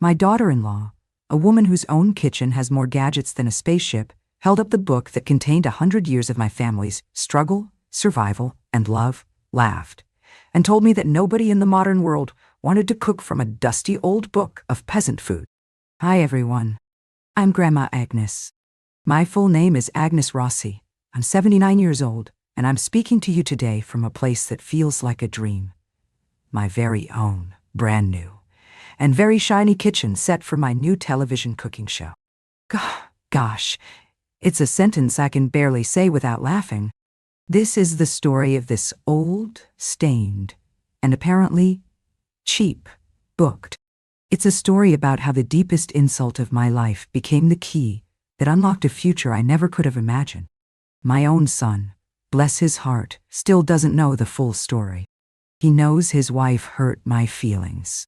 My daughter-in-law, a woman whose own kitchen has more gadgets than a spaceship, held up the book that contained 100 years of my family's struggle, survival, and love, laughed, and told me that nobody in the modern world wanted to cook from a dusty old book of peasant food. Hi everyone. I'm Grandma Agnes. My full name is Agnes Rossi. I'm 79 years old, and I'm speaking to you today from a place that feels like a dream. My very own, brand new, and very shiny kitchen set for my new television cooking show. Gosh, it's a sentence I can barely say without laughing. This is the story of this old, stained, and apparently cheap book. It's a story about how the deepest insult of my life became the key that unlocked a future I never could have imagined. My own son, bless his heart, still doesn't know the full story. He knows his wife hurt my feelings.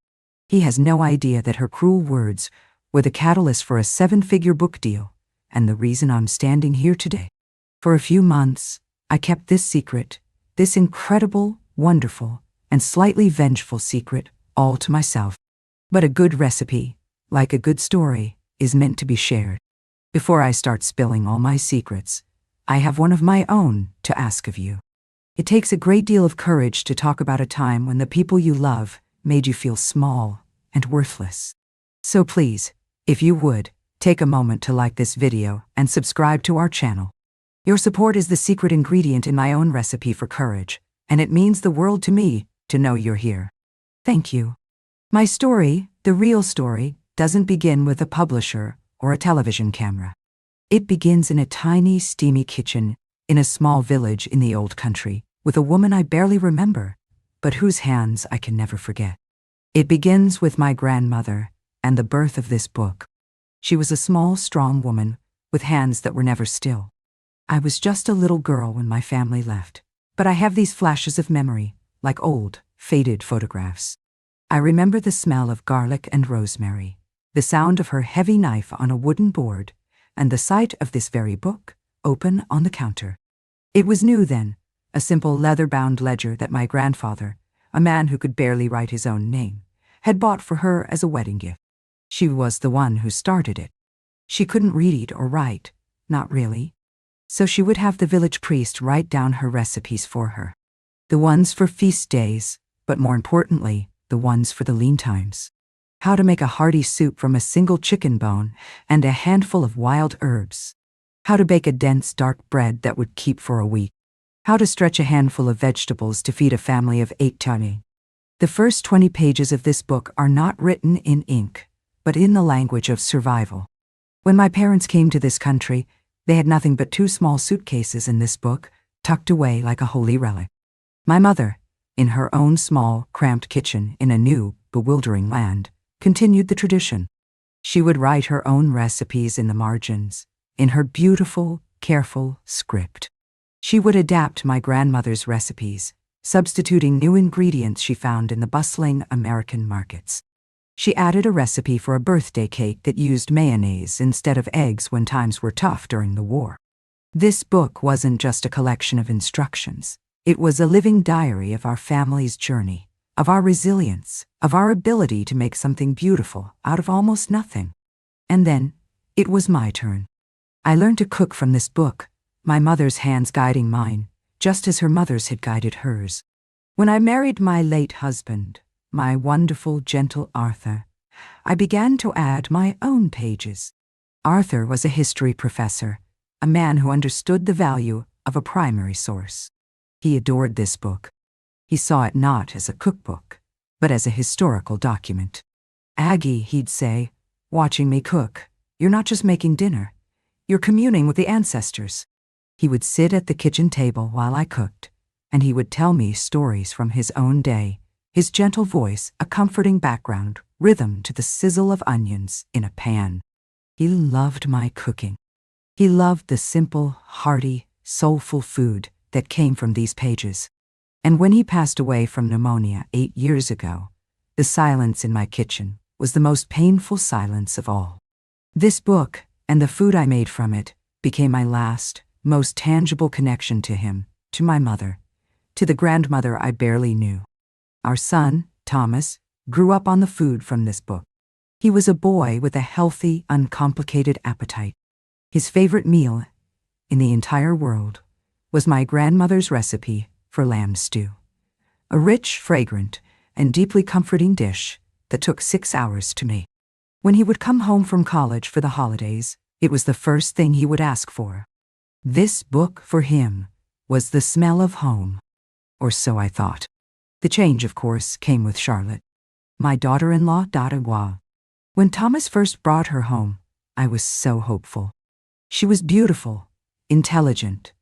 He has no idea that her cruel words were the catalyst for a 7-figure book deal and the reason I'm standing here today. For a few months, I kept this secret, this incredible, wonderful, and slightly vengeful secret, all to myself. But a good recipe, like a good story, is meant to be shared. Before I start spilling all my secrets, I have one of my own to ask of you. It takes a great deal of courage to talk about a time when the people you love made you feel small and worthless. So please, if you would, take a moment to like this video and subscribe to our channel. Your support is the secret ingredient in my own recipe for courage, and it means the world to me to know you're here. Thank you. My story, the real story, doesn't begin with a publisher or a television camera. It begins in a tiny, steamy kitchen in a small village in the old country with a woman I barely remember, but whose hands I can never forget. It begins with my grandmother and the birth of this book. She was a small, strong woman with hands that were never still. I was just a little girl when my family left, but I have these flashes of memory, like old, faded photographs. I remember the smell of garlic and rosemary, the sound of her heavy knife on a wooden board, and the sight of this very book, open on the counter. It was new then, a simple leather-bound ledger that my grandfather, a man who could barely write his own name, had bought for her as a wedding gift. She was the one who started it. She couldn't read or write, not really. So she would have the village priest write down her recipes for her. The ones for feast days, but more importantly, the ones for the lean times. How to make a hearty soup from a single chicken bone and a handful of wild herbs. How to bake a dense, dark bread that would keep for a week. How to stretch a handful of vegetables to feed a family of 8 tani. The first 20 pages of this book are not written in ink, but in the language of survival. When my parents came to this country, they had nothing but 2 small suitcases in this book, tucked away like a holy relic. My mother, in her own small, cramped kitchen in a new, bewildering land, continued the tradition. She would write her own recipes in the margins, in her beautiful, careful script. She would adapt my grandmother's recipes, substituting new ingredients she found in the bustling American markets. She added a recipe for a birthday cake that used mayonnaise instead of eggs when times were tough during the war. This book wasn't just a collection of instructions. It was a living diary of our family's journey, of our resilience, of our ability to make something beautiful out of almost nothing. And then, it was my turn. I learned to cook from this book, my mother's hands guiding mine, just as her mother's had guided hers. When I married my late husband, my wonderful, gentle Arthur, I began to add my own pages. Arthur was a history professor, a man who understood the value of a primary source. He adored this book. He saw it not as a cookbook, but as a historical document. "Aggie," he'd say, watching me cook, "you're not just making dinner. You're communing with the ancestors." He would sit at the kitchen table while I cooked, and he would tell me stories from his own day, his gentle voice a comforting background, rhythm to the sizzle of onions in a pan. He loved my cooking. He loved the simple, hearty, soulful food that came from these pages. And when he passed away from pneumonia 8 years ago, the silence in my kitchen was the most painful silence of all. This book, and the food I made from it, became my last, most tangible connection to him, to my mother, to the grandmother I barely knew. Our son, Thomas, grew up on the food from this book. He was a boy with a healthy, uncomplicated appetite. His favorite meal in the entire world was my grandmother's recipe for lamb stew, a rich, fragrant, and deeply comforting dish that took 6 hours to make. When he would come home from college for the holidays, it was the first thing he would ask for. This book for him was the smell of home, or so I thought. The change, of course, came with Charlotte, my daughter-in-law. When Thomas first brought her home, I was so hopeful. She was beautiful, intelligent,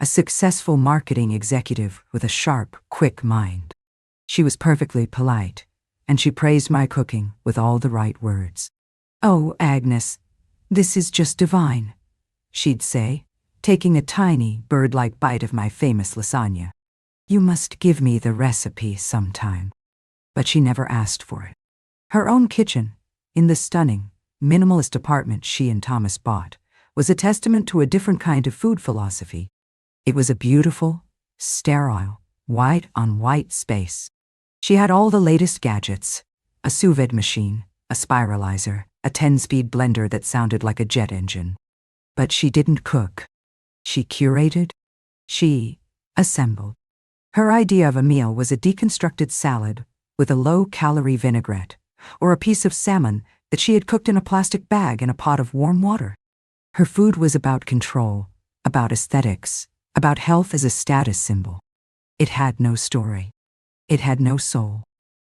a successful marketing executive with a sharp, quick mind. She was perfectly polite, and she praised my cooking with all the right words. "Oh, Agnes, this is just divine," she'd say, taking a tiny, bird-like bite of my famous lasagna. "You must give me the recipe sometime." But she never asked for it. Her own kitchen, in the stunning, minimalist apartment she and Thomas bought, was a testament to a different kind of food philosophy. It was a beautiful, sterile, white-on-white space. She had all the latest gadgets, a sous vide machine, a spiralizer, a 10-speed blender that sounded like a jet engine. But she didn't cook. She curated. She assembled. Her idea of a meal was a deconstructed salad with a low-calorie vinaigrette, or a piece of salmon that she had cooked in a plastic bag in a pot of warm water. Her food was about control, about aesthetics, about health as a status symbol. It had no story. It had no soul.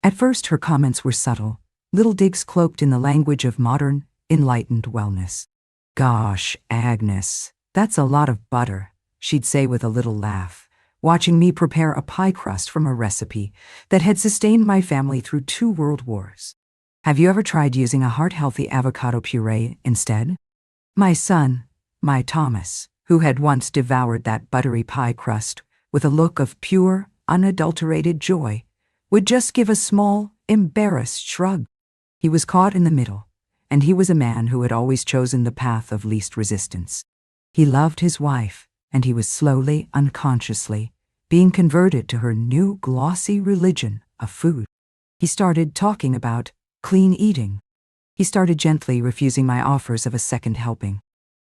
At first, her comments were subtle, little digs cloaked in the language of modern, enlightened wellness. "Gosh, Agnes, that's a lot of butter," she'd say with a little laugh, watching me prepare a pie crust from a recipe that had sustained my family through 2 world wars. "Have you ever tried using a heart-healthy avocado puree instead?" My son, my Thomas, who had once devoured that buttery pie crust with a look of pure, unadulterated joy, would just give a small, embarrassed shrug. He was caught in the middle, and he was a man who had always chosen the path of least resistance. He loved his wife, and he was slowly, unconsciously, being converted to her new glossy religion of food. He started talking about clean eating. He started gently refusing my offers of a second helping.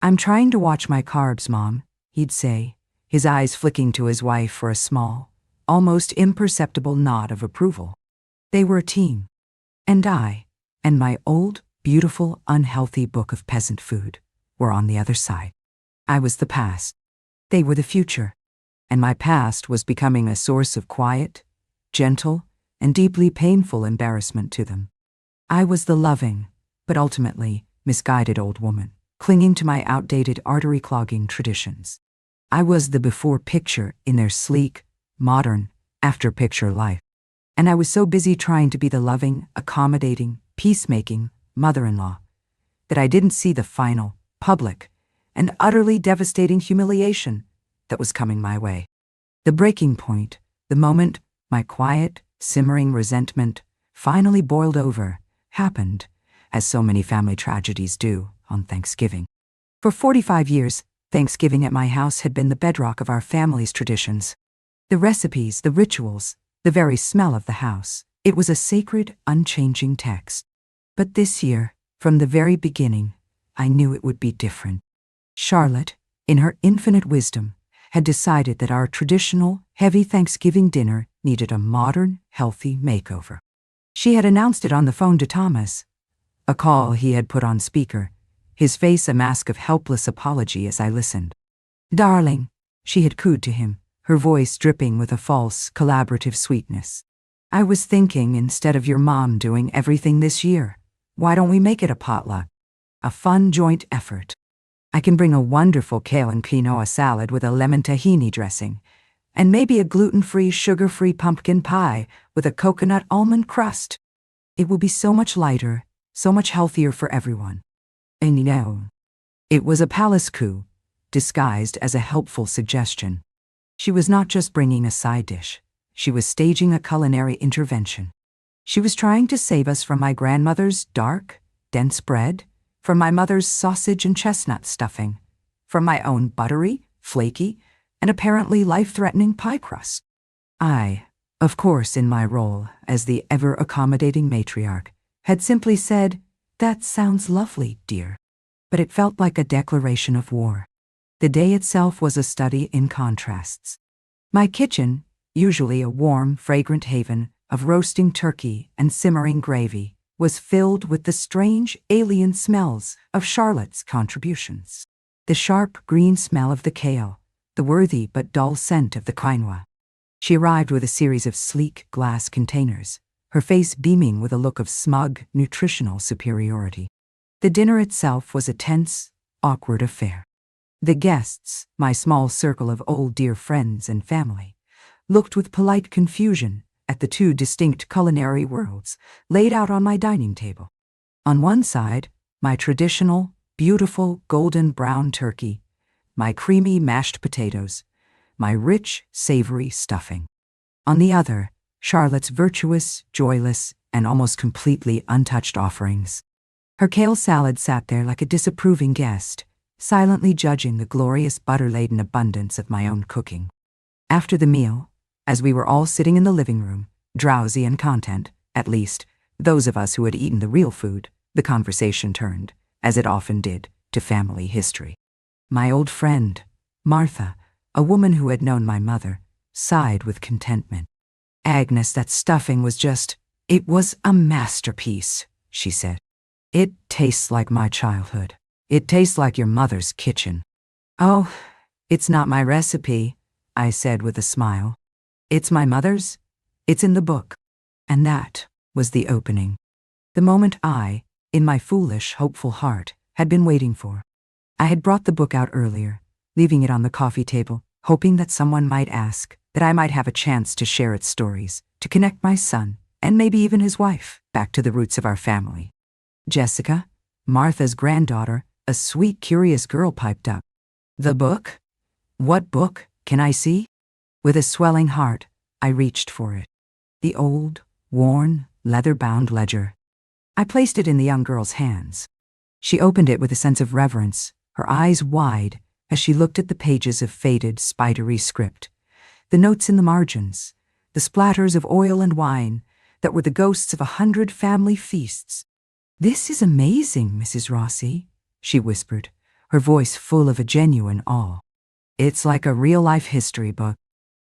"I'm trying to watch my carbs, Mom," he'd say, his eyes flicking to his wife for a small, almost imperceptible nod of approval. They were a team. And I, and my old, beautiful, unhealthy book of peasant food, were on the other side. I was the past. They were the future. And my past was becoming a source of quiet, gentle, and deeply painful embarrassment to them. I was the loving, but ultimately misguided old woman, clinging to my outdated artery-clogging traditions. I was the before picture in their sleek, modern, after-picture life. And I was so busy trying to be the loving, accommodating, peacemaking mother-in-law that I didn't see the final, public, and utterly devastating humiliation that was coming my way. The breaking point, the moment my quiet, simmering resentment finally boiled over, happened, as so many family tragedies do, on Thanksgiving. For 45 years, Thanksgiving at my house had been the bedrock of our family's traditions. The recipes, the rituals, the very smell of the house. It was a sacred, unchanging text. But this year, from the very beginning, I knew it would be different. Charlotte, in her infinite wisdom, had decided that our traditional, heavy Thanksgiving dinner needed a modern, healthy makeover. She had announced it on the phone to Thomas, a call he had put on speaker, his face a mask of helpless apology as I listened. "Darling," she had cooed to him, her voice dripping with a false, collaborative sweetness. "I was thinking, instead of your mom doing everything this year, why don't we make it a potluck? A fun joint effort. I can bring a wonderful kale and quinoa salad with a lemon tahini dressing, and maybe a gluten-free, sugar-free pumpkin pie with a coconut almond crust. It will be so much lighter, so much healthier for everyone." And you know, it was a palace coup, disguised as a helpful suggestion. She was not just bringing a side dish. She was staging a culinary intervention. She was trying to save us from my grandmother's dark, dense bread, from my mother's sausage and chestnut stuffing, from my own buttery, flaky, and apparently life-threatening pie crust. I, of course in my role as the ever-accommodating matriarch, had simply said, That sounds lovely, dear. But it felt like a declaration of war. The day itself was a study in contrasts. My kitchen, usually a warm, fragrant haven of roasting turkey and simmering gravy, was filled with the strange, alien smells of Charlotte's contributions. The sharp, green smell of the kale, the worthy but dull scent of the quinoa. She arrived with a series of sleek glass containers, her face beaming with a look of smug, nutritional superiority. The dinner itself was a tense, awkward affair. The guests, my small circle of old dear friends and family, looked with polite confusion at the two distinct culinary worlds laid out on my dining table. On one side, my traditional, beautiful golden brown turkey, my creamy mashed potatoes, my rich, savory stuffing. On the other, Charlotte's virtuous, joyless, and almost completely untouched offerings. Her kale salad sat there like a disapproving guest, silently judging the glorious butter-laden abundance of my own cooking. After the meal, as we were all sitting in the living room, drowsy and content, at least, those of us who had eaten the real food, the conversation turned, as it often did, to family history. My old friend, Martha, a woman who had known my mother, sighed with contentment. "Agnes, that stuffing was it was a masterpiece," she said. "It tastes like my childhood. It tastes like your mother's kitchen." "Oh, it's not my recipe," I said with a smile. "It's my mother's. It's in the book." And that was the opening. The moment I, in my foolish, hopeful heart, had been waiting for. I had brought the book out earlier, leaving it on the coffee table, hoping that someone might ask, that I might have a chance to share its stories, to connect my son, and maybe even his wife, back to the roots of our family. Jessica, Martha's granddaughter, a sweet, curious girl, piped up. "The book? What book? Can I see?" With a swelling heart, I reached for it. The old, worn, leather-bound ledger. I placed it in the young girl's hands. She opened it with a sense of reverence, her eyes wide as she looked at the pages of faded, spidery script, the notes in the margins, the splatters of oil and wine that were the ghosts of 100 family feasts. "This is amazing, Mrs. Rossi," she whispered, her voice full of a genuine awe. "It's like a real-life history book."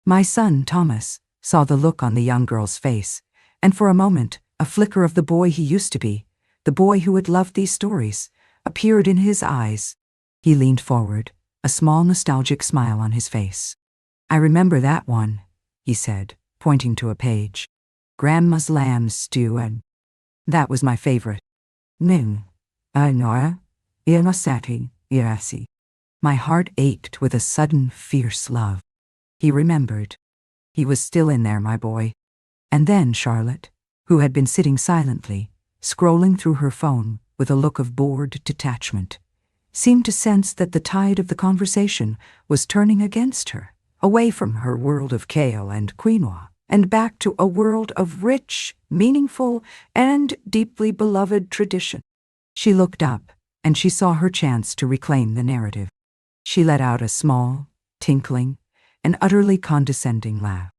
My son, Thomas, saw the look on the young girl's face, and for a moment, a flicker of the boy he used to be, the boy who had loved these stories, appeared in his eyes. He leaned forward, a small nostalgic smile on his face. "I remember that one," he said, pointing to a page. "Grandma's lamb stew, and that was my favorite." "Ning, Nora, Inosati, Irasi." My heart ached with a sudden, fierce love. He remembered. He was still in there, my boy. And then Charlotte, who had been sitting silently, scrolling through her phone with a look of bored detachment, seemed to sense that the tide of the conversation was turning against her, away from her world of kale and quinoa, and back to a world of rich, meaningful, and deeply beloved tradition. She looked up, and she saw her chance to reclaim the narrative. She let out a small, tinkling, and utterly condescending laugh.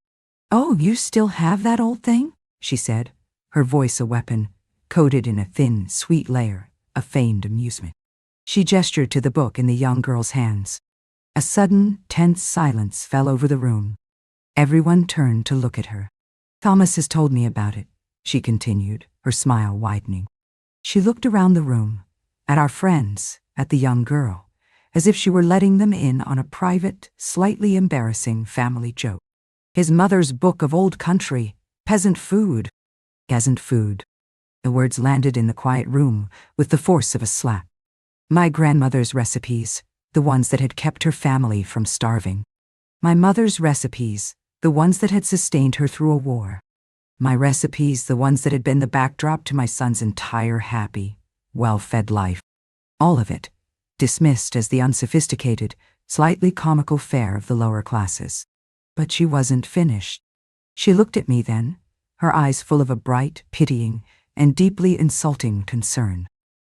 "Oh, you still have that old thing?" she said, her voice a weapon, coated in a thin, sweet layer of feigned amusement. She gestured to the book in the young girl's hands. A sudden, tense silence fell over the room. Everyone turned to look at her. "Thomas has told me about it," she continued, her smile widening. She looked around the room, at our friends, at the young girl, as if she were letting them in on a private, slightly embarrassing family joke. "His mother's book of old country, peasant food." Peasant food. The words landed in the quiet room with the force of a slap. My grandmother's recipes, the ones that had kept her family from starving. My mother's recipes, the ones that had sustained her through a war. My recipes, the ones that had been the backdrop to my son's entire happy, well-fed life. All of it, dismissed as the unsophisticated, slightly comical fare of the lower classes. But she wasn't finished. She looked at me then, her eyes full of a bright, pitying, and deeply insulting concern.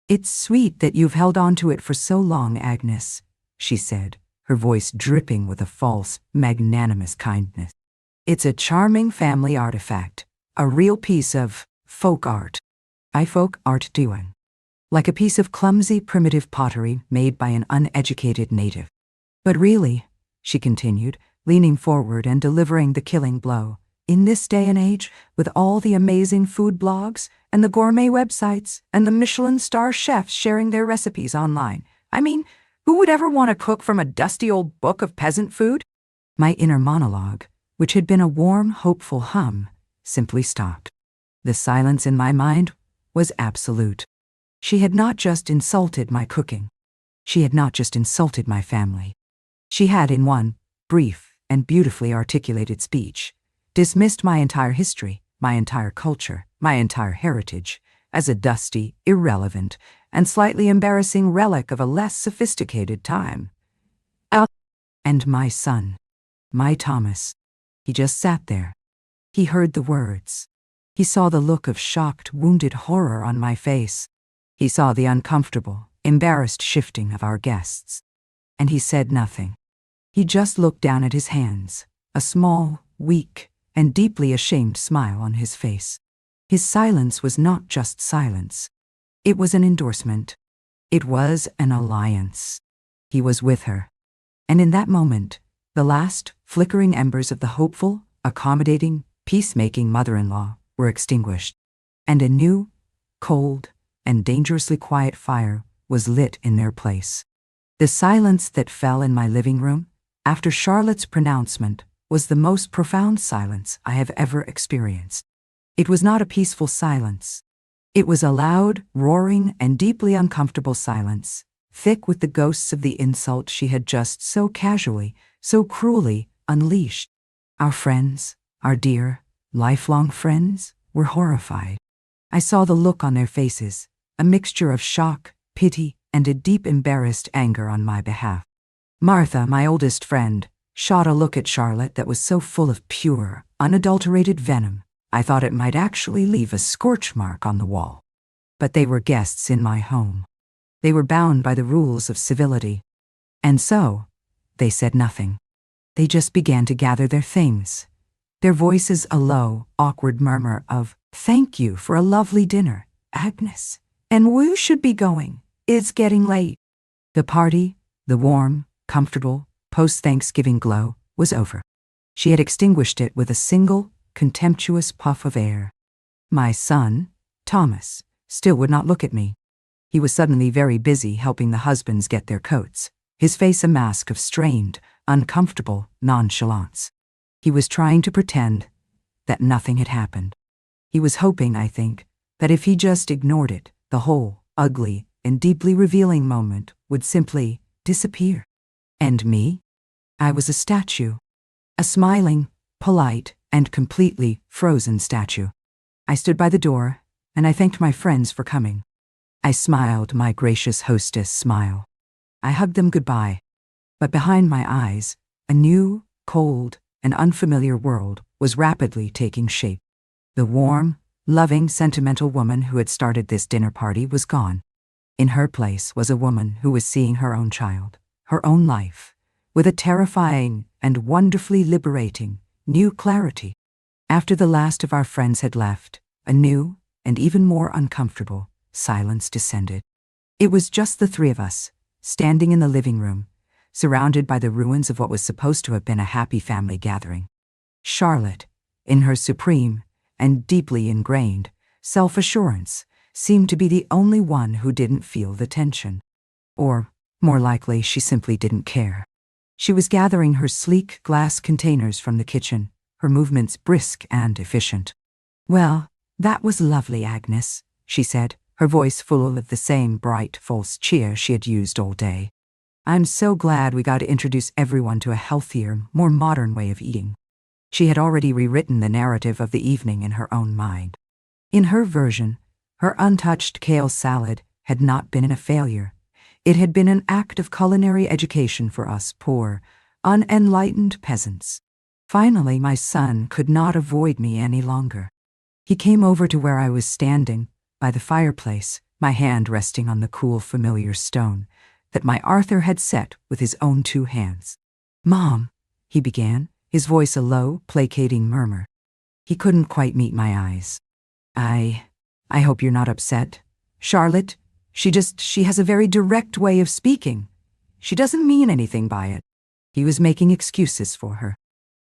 "It's sweet that you've held on to it for so long, Agnes," she said, her voice dripping with a false, magnanimous kindness. "It's a charming family artifact, a real piece of folk art." "I folk art doing," like a piece of clumsy, primitive pottery made by an uneducated native. But really, she continued, leaning forward and delivering the killing blow, in this day and age, with all the amazing food blogs and the gourmet websites and the Michelin star chefs sharing their recipes online, I mean, who would ever want to cook from a dusty old book of peasant food? My inner monologue, which had been a warm, hopeful hum, simply stopped. The silence in my mind was absolute. She had not just insulted my cooking. She had not just insulted my family. She had, in one brief and beautifully articulated speech, dismissed my entire history, my entire culture, my entire heritage, as a dusty, irrelevant, and slightly embarrassing relic of a less sophisticated time. And my son, my Thomas, he just sat there. He heard the words. He saw the look of shocked, wounded horror on my face. He saw the uncomfortable, embarrassed shifting of our guests. And he said nothing. He just looked down at his hands, a small, weak, and deeply ashamed smile on his face. His silence was not just silence. It was an endorsement. It was an alliance. He was with her. And in that moment, the last flickering embers of the hopeful, accommodating, peacemaking mother-in-law were extinguished, and a new, cold, and dangerously quiet fire was lit in their place. The silence that fell in my living room after Charlotte's pronouncement was the most profound silence I have ever experienced. It was not a peaceful silence. It was a loud, roaring, and deeply uncomfortable silence, thick with the ghosts of the insult she had just so casually, so cruelly unleashed. Our friends, our dear, lifelong friends, were horrified. I saw the look on their faces, a mixture of shock, pity, and a deep embarrassed anger on my behalf. Martha, my oldest friend, shot a look at Charlotte that was so full of pure, unadulterated venom, I thought it might actually leave a scorch mark on the wall. But they were guests in my home. They were bound by the rules of civility. And so, they said nothing. They just began to gather their things, their voices a low, awkward murmur of, "Thank you for a lovely dinner, Agnes. And we should be going. It's getting late." The party, the warm, comfortable, post-Thanksgiving glow, was over. She had extinguished it with a single, contemptuous puff of air. My son, Thomas, still would not look at me. He was suddenly very busy helping the husbands get their coats, his face a mask of strained, uncomfortable nonchalance. He was trying to pretend that nothing had happened. He was hoping, I think, that if he just ignored it, the whole, ugly, and deeply revealing moment would simply disappear. And me? I was a statue. A smiling, polite, and completely frozen statue. I stood by the door, and I thanked my friends for coming. I smiled my gracious hostess smile. I hugged them goodbye. But behind my eyes, a new, cold, and unfamiliar world was rapidly taking shape. The warm, loving, sentimental woman who had started this dinner party was gone. In her place was a woman who was seeing her own child, her own life, with a terrifying and wonderfully liberating new clarity. After the last of our friends had left, a new, and even more uncomfortable, silence descended. It was just the three of us, standing in the living room, surrounded by the ruins of what was supposed to have been a happy family gathering. Charlotte, in her supreme and deeply ingrained self-assurance, seemed to be the only one who didn't feel the tension. Or, more likely, she simply didn't care. She was gathering her sleek glass containers from the kitchen, her movements brisk and efficient. "Well, that was lovely, Agnes," she said, her voice full of the same bright, false cheer she had used all day. "I'm so glad we got to introduce everyone to a healthier, more modern way of eating." She had already rewritten the narrative of the evening in her own mind. In her version, her untouched kale salad had not been a failure. It had been an act of culinary education for us poor, unenlightened peasants. Finally, my son could not avoid me any longer. He came over to where I was standing, by the fireplace, my hand resting on the cool, familiar stone that my Arthur had set with his own two hands. "Mom," he began, his voice a low, placating murmur. He couldn't quite meet my eyes. I hope you're not upset, Charlotte," She has a very direct way of speaking. She doesn't mean anything by it." He was making excuses for her.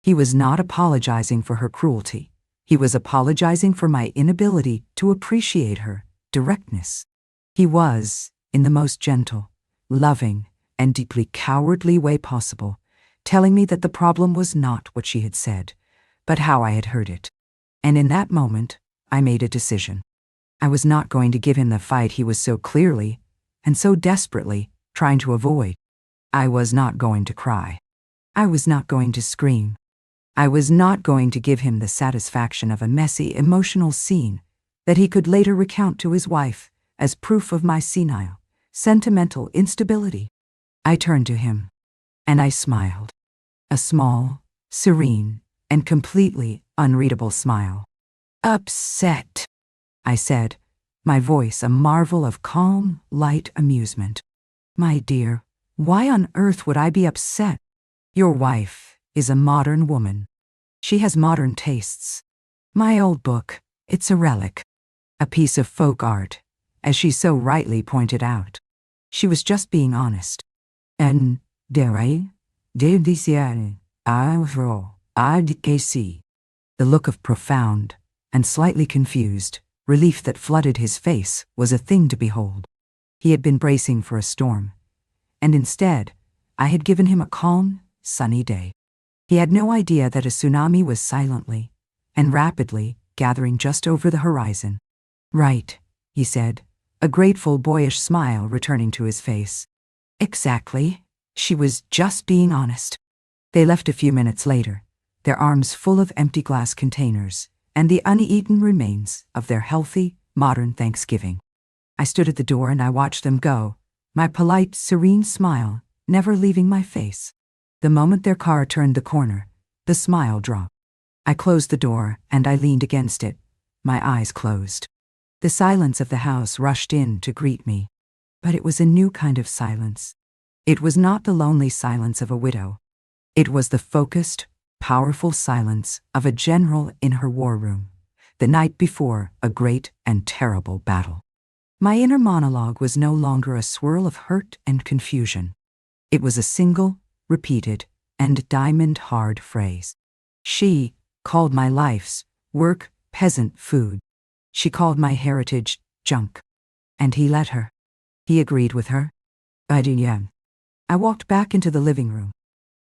He was not apologizing for her cruelty. He was apologizing for my inability to appreciate her directness. He was, in the most gentle, loving, and deeply cowardly way possible, telling me that the problem was not what she had said, but how I had heard it. And in that moment, I made a decision. I was not going to give him the fight he was so clearly and so desperately trying to avoid. I was not going to cry. I was not going to scream. I was not going to give him the satisfaction of a messy, emotional scene that he could later recount to his wife as proof of my senile, sentimental instability. I turned to him, and I smiled. A small, serene, and completely unreadable smile. "Upset," I said, my voice a marvel of calm, light amusement. "My dear, why on earth would I be upset? Your wife is a modern woman. She has modern tastes. My old book, it's a relic, a piece of folk art, as she so rightly pointed out." She was just being honest. "And the look of profound and slightly confused relief that flooded his face was a thing to behold. He had been bracing for a storm, and instead, I had given him a calm, sunny day. He had no idea that a tsunami was silently and rapidly gathering just over the horizon. "Right," he said, a grateful, boyish smile returning to his face. "Exactly. She was just being honest." They left a few minutes later, their arms full of empty glass containers and the uneaten remains of their healthy, modern Thanksgiving. I stood at the door and I watched them go, my polite, serene smile never leaving my face. The moment their car turned the corner, the smile dropped. I closed the door and I leaned against it, my eyes closed. The silence of the house rushed in to greet me, but it was a new kind of silence. It was not the lonely silence of a widow. It was the focused, powerful silence of a general in her war room, the night before a great and terrible battle. My inner monologue was no longer a swirl of hurt and confusion. It was a single, repeated, and diamond-hard phrase. She called my life's work peasant food. She called my heritage junk. And he let her. He agreed with her. I walked back into the living room.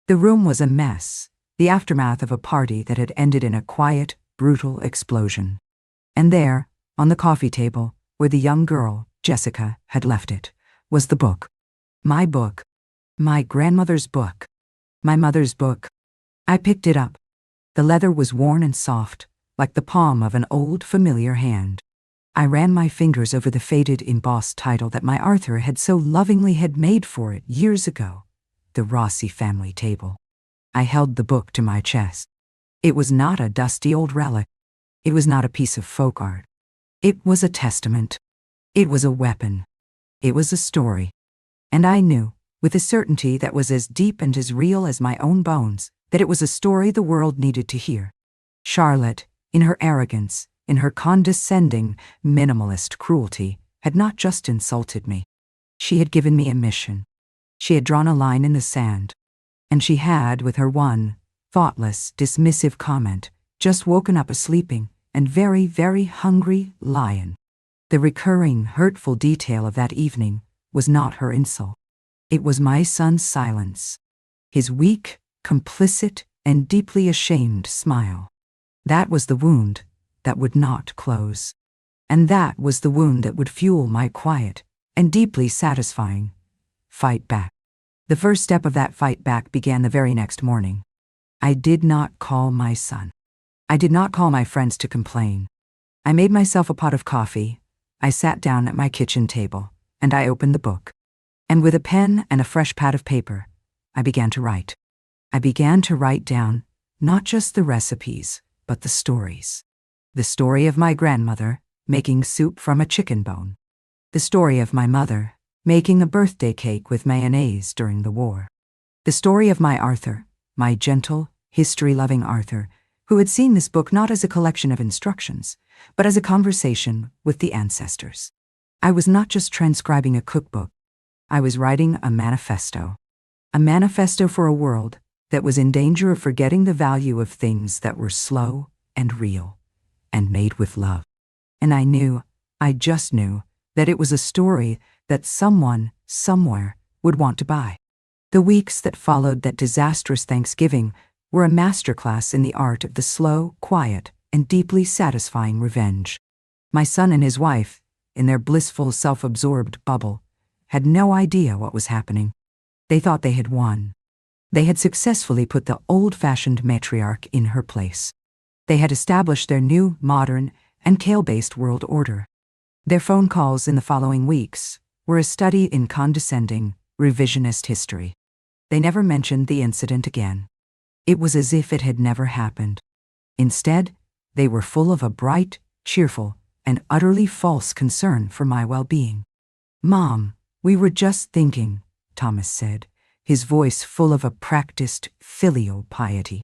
The room was a mess, the aftermath of a party that had ended in a quiet, brutal explosion. And there, on the coffee table, where the young girl, Jessica, had left it, was the book. My book. My grandmother's book. My mother's book. I picked it up. The leather was worn and soft, like the palm of an old, familiar hand. I ran my fingers over the faded, embossed title that my Arthur had so lovingly had made for it years ago, The Rossi Family Table. I held the book to my chest. It was not a dusty old relic. It was not a piece of folk art. It was a testament. It was a weapon. It was a story. And I knew, with a certainty that was as deep and as real as my own bones, that it was a story the world needed to hear. Charlotte, in her arrogance, in her condescending, minimalist cruelty, had not just insulted me. She had given me a mission. She had drawn a line in the sand. And she had, with her one, thoughtless, dismissive comment, just woken up a sleeping and very, very hungry lion. The recurring, hurtful detail of that evening was not her insult. It was my son's silence, his weak, complicit, and deeply ashamed smile. That was the wound that would not close. And that was the wound that would fuel my quiet and deeply satisfying fight back. The first step of that fight back began the very next morning. I did not call my son. I did not call my friends to complain. I made myself a pot of coffee. I sat down at my kitchen table, and I opened the book. And with a pen and a fresh pad of paper, I began to write. I began to write down not just the recipes, but the stories. The story of my grandmother making soup from a chicken bone. The story of my mother making a birthday cake with mayonnaise during the war. The story of my Arthur, my gentle, history-loving Arthur, who had seen this book not as a collection of instructions, but as a conversation with the ancestors. I was not just transcribing a cookbook. I was writing a manifesto. A manifesto for a world that was in danger of forgetting the value of things that were slow and real and made with love. And I just knew, that it was a story that someone, somewhere, would want to buy. The weeks that followed that disastrous Thanksgiving were a masterclass in the art of the slow, quiet, and deeply satisfying revenge. My son and his wife, in their blissful, self-absorbed bubble, had no idea what was happening. They thought they had won. They had successfully put the old-fashioned matriarch in her place. They had established their new, modern, and kale-based world order. Their phone calls in the following weeks were a study in condescending, revisionist history. They never mentioned the incident again. It was as if it had never happened. Instead, they were full of a bright, cheerful, and utterly false concern for my well-being. "Mom, we were just thinking," Thomas said, his voice full of a practiced, filial piety.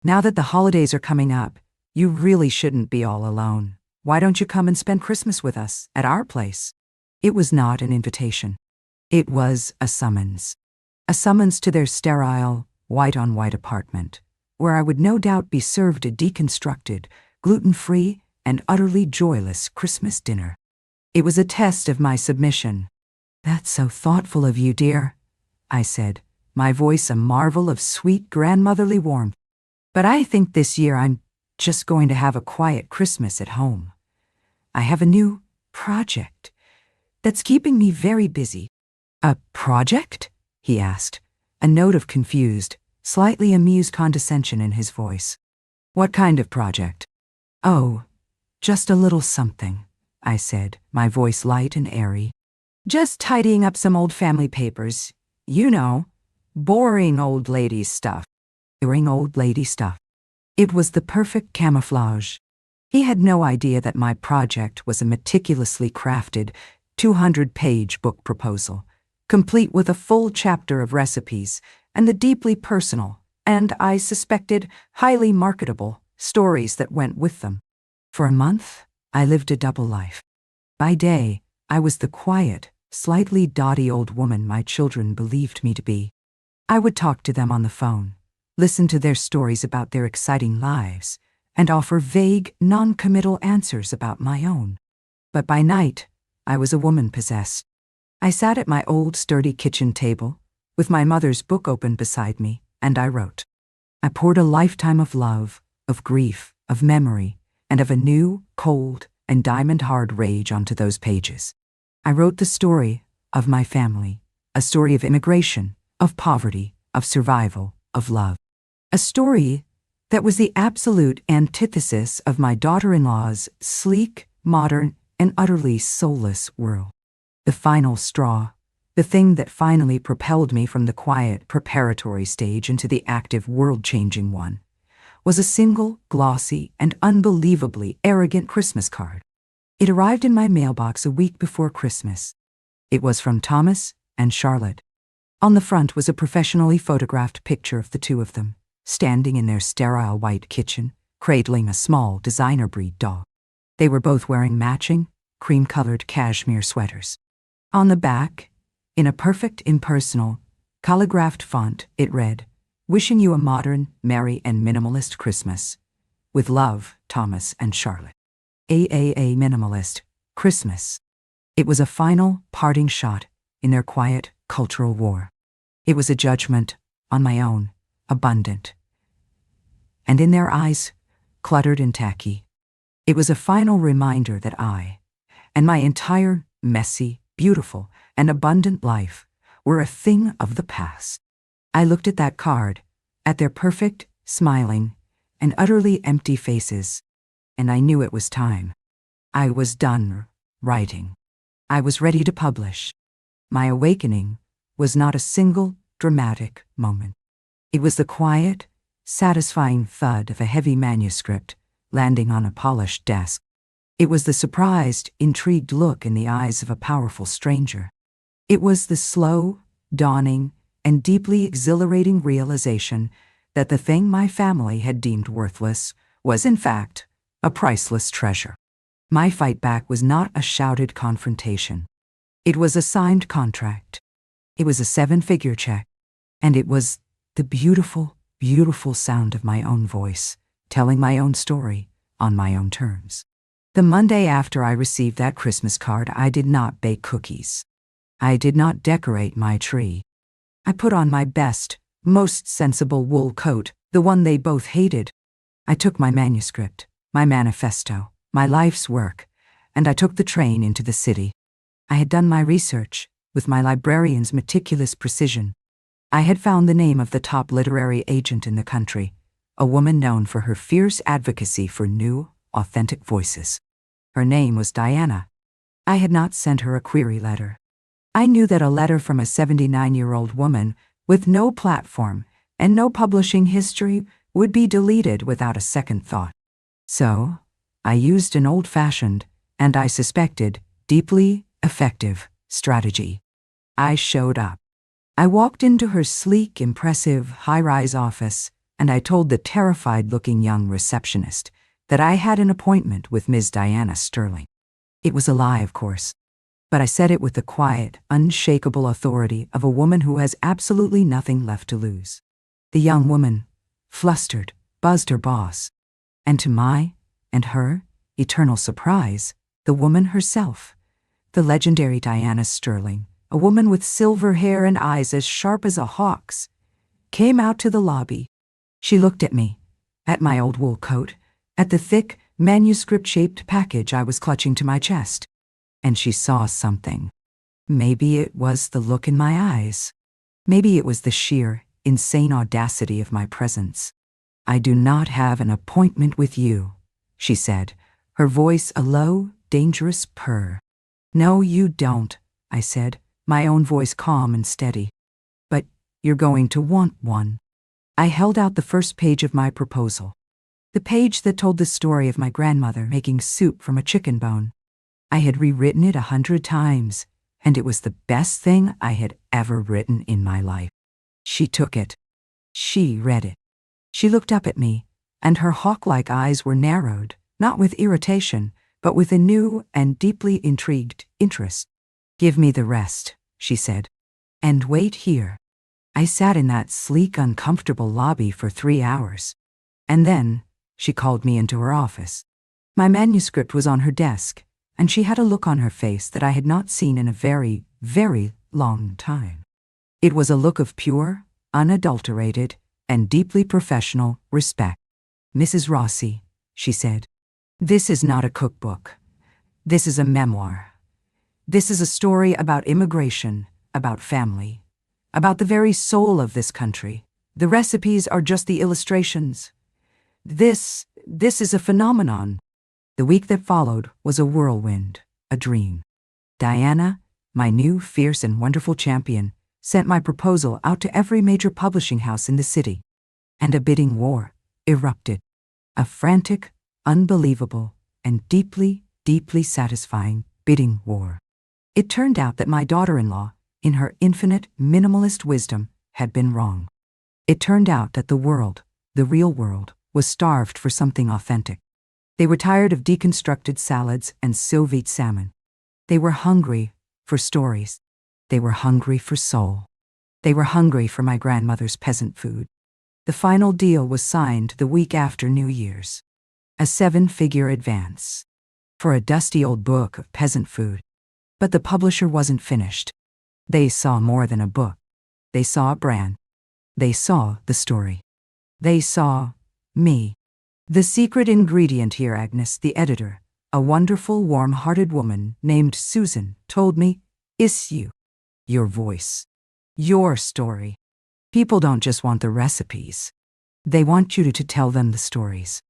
"Now that the holidays are coming up, you really shouldn't be all alone. Why don't you come and spend Christmas with us, at our place?" It was not an invitation. It was a summons. A summons to their sterile, white-on-white apartment, where I would no doubt be served a deconstructed, gluten-free, and utterly joyless Christmas dinner. It was a test of my submission. "That's so thoughtful of you, dear," I said, my voice a marvel of sweet grandmotherly warmth. "But I think this year I'm just going to have a quiet Christmas at home. I have a new project that's keeping me very busy." "A project?" he asked, a note of confused, slightly amused condescension in his voice. "What kind of project?" "Oh, just a little something," I said, my voice light and airy. "Just tidying up some old family papers. You know, boring old lady stuff." Boring old lady stuff. It was the perfect camouflage. He had no idea that my project was a meticulously crafted, 200-page book proposal, complete with a full chapter of recipes and the deeply personal, and I suspected highly marketable, stories that went with them. For a month, I lived a double life. By day, I was the quiet, slightly dotty old woman my children believed me to be. I would talk to them on the phone, listen to their stories about their exciting lives, and offer vague, non-committal answers about my own. But by night, I was a woman possessed. I sat at my old, sturdy kitchen table, with my mother's book open beside me, and I wrote. I poured a lifetime of love, of grief, of memory, and of a new, cold, and diamond-hard rage onto those pages. I wrote the story of my family, a story of immigration, of poverty, of survival, of love. A story that was the absolute antithesis of my daughter-in-law's sleek, modern, and utterly soulless world. The final straw, the thing that finally propelled me from the quiet, preparatory stage into the active, world-changing one, was a single, glossy, and unbelievably arrogant Christmas card. It arrived in my mailbox a week before Christmas. It was from Thomas and Charlotte. On the front was a professionally photographed picture of the two of them, standing in their sterile white kitchen, cradling a small designer-breed dog. They were both wearing matching, cream-colored cashmere sweaters. On the back, in a perfect impersonal, calligraphed font, it read, "Wishing you a modern, merry, and minimalist Christmas. With love, Thomas and Charlotte." A minimalist Christmas. It was a final, parting shot in their quiet, cultural war. It was a judgment on my own, abundant, and in their eyes, cluttered and tacky. It was a final reminder that I, and my entire, messy, beautiful, and abundant life were a thing of the past. I looked at that card, at their perfect, smiling, and utterly empty faces, and I knew it was time. I was done writing. I was ready to publish. My awakening was not a single dramatic moment. It was the quiet, satisfying thud of a heavy manuscript landing on a polished desk. It was the surprised, intrigued look in the eyes of a powerful stranger. It was the slow, dawning, and deeply exhilarating realization that the thing my family had deemed worthless was, in fact, a priceless treasure. My fight back was not a shouted confrontation. It was a signed contract. It was a 7-figure check. And it was the beautiful, beautiful sound of my own voice, telling my own story on my own terms. The Monday after I received that Christmas card, I did not bake cookies. I did not decorate my tree. I put on my best, most sensible wool coat, the one they both hated. I took my manuscript, my manifesto, my life's work, and I took the train into the city. I had done my research with my librarian's meticulous precision. I had found the name of the top literary agent in the country, a woman known for her fierce advocacy for new, authentic voices. Her name was Diana. I had not sent her a query letter. I knew that a letter from a 79-year-old woman with no platform and no publishing history would be deleted without a second thought. So, I used an old-fashioned, and I suspected, deeply effective strategy. I showed up. I walked into her sleek, impressive, high-rise office, and I told the terrified-looking young receptionist that I had an appointment with Ms. Diana Sterling. It was a lie, of course, but I said it with the quiet, unshakable authority of a woman who has absolutely nothing left to lose. The young woman, flustered, buzzed her boss, and to my and her eternal surprise, the woman herself, the legendary Diana Sterling, a woman with silver hair and eyes as sharp as a hawk's, came out to the lobby. She looked at me, at my old wool coat, at the thick, manuscript-shaped package I was clutching to my chest. And she saw something. Maybe it was the look in my eyes. Maybe it was the sheer, insane audacity of my presence. "I do not have an appointment with you," she said, her voice a low, dangerous purr. "No, you don't," I said, my own voice calm and steady. "But you're going to want one." I held out the first page of my proposal. The page that told the story of my grandmother making soup from a chicken bone. I had rewritten it 100 times, and it was the best thing I had ever written in my life. She took it. She read it. She looked up at me, and her hawk-like eyes were narrowed, not with irritation, but with a new and deeply intrigued interest. "Give me the rest," she said. "And wait here." I sat in that sleek, uncomfortable lobby for 3 hours. And then she called me into her office. My manuscript was on her desk, and she had a look on her face that I had not seen in a very, very long time. It was a look of pure, unadulterated, and deeply professional respect. "Mrs. Rossi," she said, "this is not a cookbook. This is a memoir. This is a story about immigration, about family, about the very soul of this country. The recipes are just the illustrations. This is a phenomenon." The week that followed was a whirlwind, a dream. Diana, my new, fierce, and wonderful champion, sent my proposal out to every major publishing house in the city. And a bidding war erupted. A frantic, unbelievable, and deeply, deeply satisfying bidding war. It turned out that my daughter-in-law, in her infinite, minimalist wisdom, had been wrong. It turned out that the world, the real world, was starved for something authentic. They were tired of deconstructed salads and sous vide salmon. They were hungry for stories. They were hungry for soul. They were hungry for my grandmother's peasant food. The final deal was signed the week after New Year's. A 7-figure advance. For a dusty old book of peasant food. But the publisher wasn't finished. They saw more than a book. They saw a brand. They saw the story. They saw me. "The secret ingredient here, Agnes," the editor, a wonderful, warm-hearted woman named Susan, told me, "is you. Your voice. Your story. People don't just want the recipes. They want you to tell them the stories."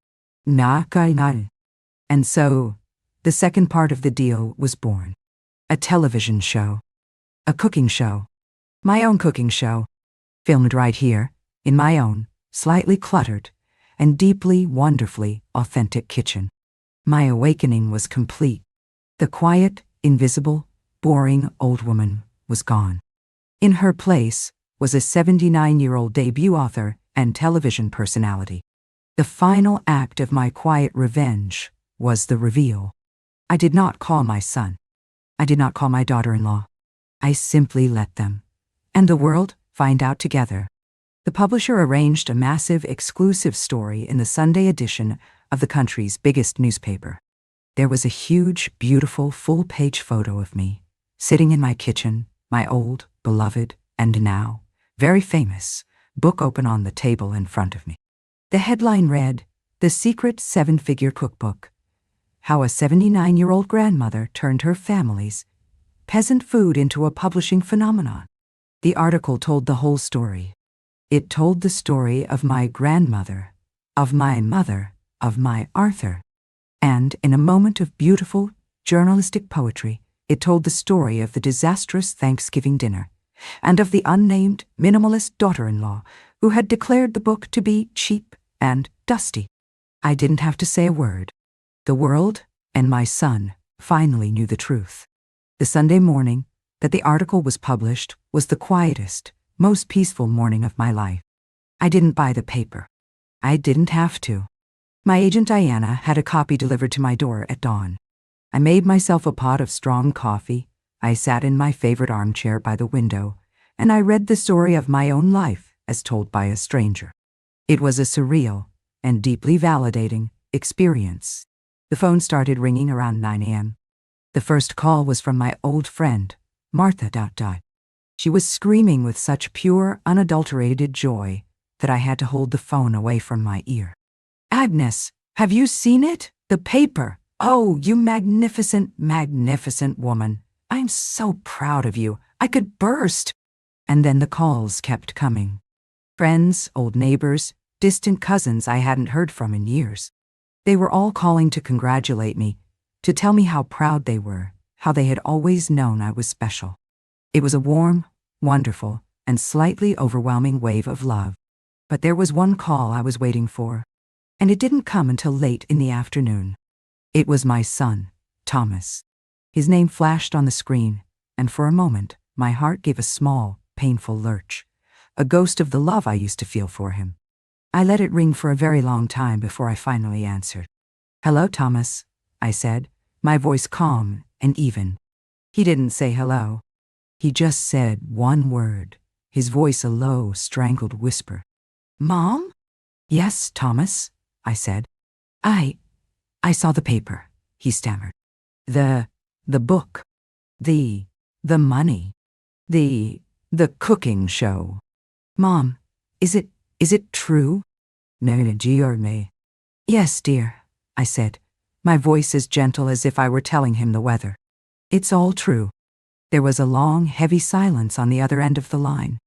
And so, the second part of the deal was born. A television show. A cooking show. My own cooking show. Filmed right here, in my own, slightly cluttered, and deeply, wonderfully authentic kitchen. My awakening was complete. The quiet, invisible, boring old woman was gone. In her place was a 79-year-old debut author and television personality. The final act of my quiet revenge was the reveal. I did not call my son. I did not call my daughter-in-law. I simply let them, and the world, find out together. The publisher arranged a massive exclusive story in the Sunday edition of the country's biggest newspaper. There was a huge, beautiful, full-page photo of me, sitting in my kitchen, my old, beloved, and now, very famous, book open on the table in front of me. The headline read, "The Secret Seven-Figure Cookbook: How a 79-year-old grandmother turned her family's peasant food into a publishing phenomenon." The article told the whole story. It told the story of my grandmother, of my mother, of my Arthur. And in a moment of beautiful, journalistic poetry, it told the story of the disastrous Thanksgiving dinner, and of the unnamed, minimalist daughter-in-law who had declared the book to be cheap and dusty. I didn't have to say a word. The world and my son finally knew the truth. The Sunday morning that the article was published was the quietest, most peaceful morning of my life. I didn't buy the paper. I didn't have to. My agent Diana had a copy delivered to my door at dawn. I made myself a pot of strong coffee. I sat in my favorite armchair by the window, and I read the story of my own life as told by a stranger. It was a surreal and deeply validating experience. The phone started ringing around 9 a.m. The first call was from my old friend, Martha. She was screaming with such pure, unadulterated joy that I had to hold the phone away from my ear. "Agnes, have you seen it? The paper? Oh, you magnificent, magnificent woman. I'm so proud of you. I could burst." And then the calls kept coming. Friends, old neighbors, distant cousins I hadn't heard from in years. They were all calling to congratulate me, to tell me how proud they were, how they had always known I was special. It was a warm, wonderful, and slightly overwhelming wave of love. But there was one call I was waiting for, and it didn't come until late in the afternoon. It was my son, Thomas. His name flashed on the screen, and for a moment, my heart gave a small, painful lurch, a ghost of the love I used to feel for him. I let it ring for a very long time before I finally answered. "Hello, Thomas," I said, my voice calm and even. He didn't say hello. He just said one word, his voice a low, strangled whisper. "Mom?" "Yes, Thomas," I said. I saw the paper," he stammered. The book. The money. The cooking show." "Mom, is it true?" "No. "Yes, dear," I said, my voice as gentle as if I were telling him the weather. "It's all true." There was a long, heavy silence on the other end of the line.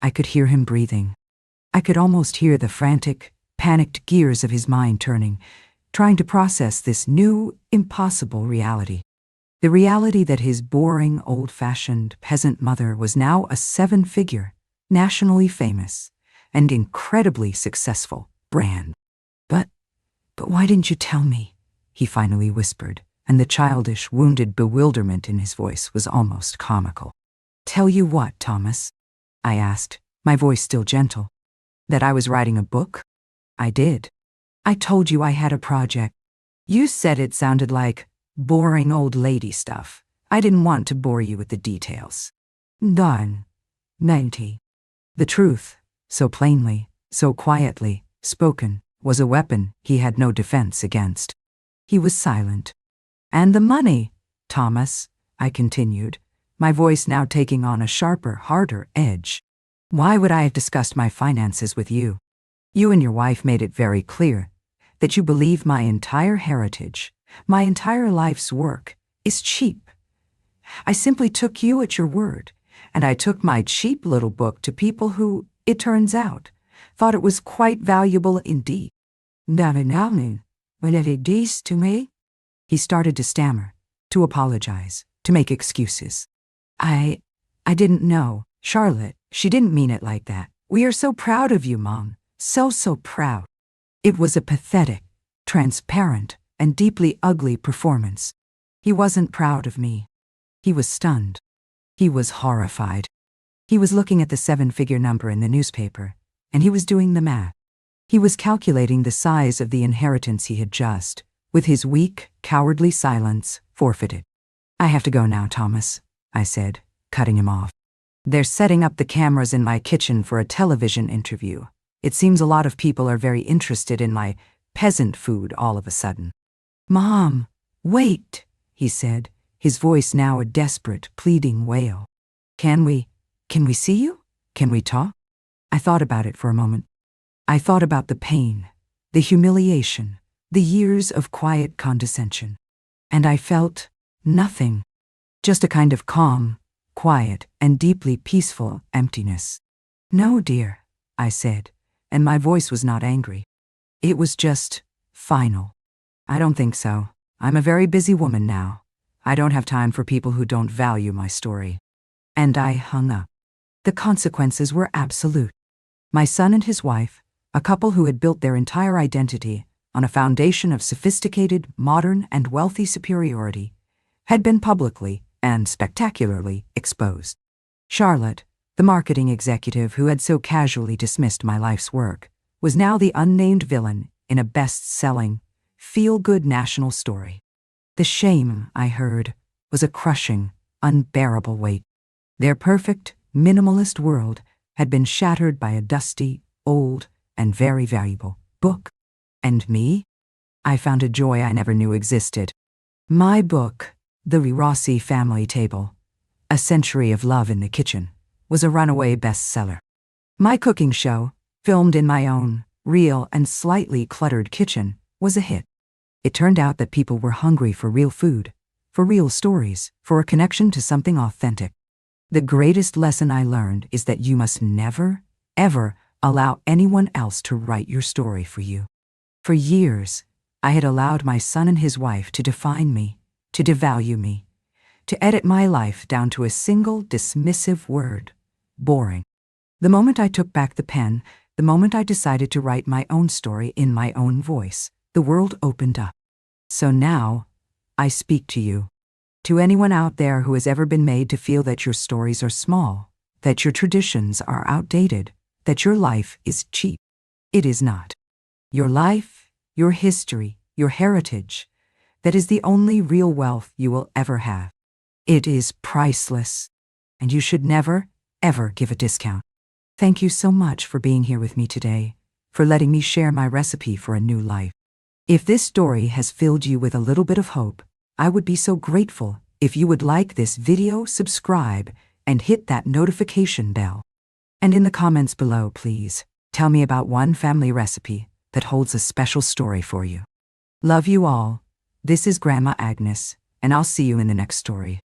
I could hear him breathing. I could almost hear the frantic, panicked gears of his mind turning, trying to process this new, impossible reality. The reality that his boring, old-fashioned peasant mother was now a seven-figure, nationally famous, and incredibly successful brand. But why didn't you tell me?" he finally whispered, and the childish, wounded bewilderment in his voice was almost comical. "Tell you what, Thomas?" I asked, my voice still gentle. "That I was writing a book?" "I did. I told you I had a project. You said it sounded like boring old lady stuff. I didn't want to bore you with the details." "Darn. 90. The truth, so plainly, so quietly, spoken, was a weapon he had no defense against. He was silent. "And the money, Thomas," I continued, my voice now taking on a sharper, harder edge. "Why would I have discussed my finances with you? You and your wife made it very clear that you believe my entire heritage, my entire life's work, is cheap. I simply took you at your word, and I took my cheap little book to people who, it turns out, thought it was quite valuable indeed." "Will it this to me?" He started to stammer, to apologize, to make excuses. I didn't know. Charlotte, she didn't mean it like that. We are so proud of you, Mom. So proud." It was a pathetic, transparent, and deeply ugly performance. He wasn't proud of me. He was stunned. He was horrified. He was looking at the seven-figure number in the newspaper, and he was doing the math. He was calculating the size of the inheritance he had just, with his weak, cowardly silence forfeited. "I have to go now, Thomas," I said, cutting him off. "They're setting up the cameras in my kitchen for a television interview. It seems a lot of people are very interested in my peasant food all of a sudden." "Mom, wait," he said, his voice now a desperate, pleading wail. Can we see you? Can we talk?" I thought about it for a moment. I thought about the pain, the humiliation, the years of quiet condescension. And I felt nothing, just a kind of calm, quiet, and deeply peaceful emptiness. "No, dear," I said, and my voice was not angry. It was just final. "I don't think so. I'm a very busy woman now. I don't have time for people who don't value my story." And I hung up. The consequences were absolute. My son and his wife, a couple who had built their entire identity on a foundation of sophisticated, modern, and wealthy superiority, had been publicly and spectacularly exposed. Charlotte, the marketing executive who had so casually dismissed my life's work, was now the unnamed villain in a best-selling, feel-good national story. The shame, I heard, was a crushing, unbearable weight. Their perfect, minimalist world had been shattered by a dusty, old, and very valuable book. And me? I found a joy I never knew existed. My book, The Rossi Family Table, A Century of Love in the Kitchen, was a runaway bestseller. My cooking show, filmed in my own, real and slightly cluttered kitchen, was a hit. It turned out that people were hungry for real food, for real stories, for a connection to something authentic. The greatest lesson I learned is that you must never, ever allow anyone else to write your story for you. For years, I had allowed my son and his wife to define me, to devalue me, to edit my life down to a single dismissive word: boring. The moment I took back the pen, the moment I decided to write my own story in my own voice, the world opened up. So now, I speak to you. To anyone out there who has ever been made to feel that your stories are small, that your traditions are outdated, that your life is cheap. It is not. Your life, your history, your heritage, that is the only real wealth you will ever have. It is priceless, and you should never, ever give a discount. Thank you so much for being here with me today, for letting me share my recipe for a new life. If this story has filled you with a little bit of hope, I would be so grateful if you would like this video, subscribe, and hit that notification bell. And in the comments below, please, tell me about one family recipe that holds a special story for you. Love you all. This is Grandma Agnes, and I'll see you in the next story.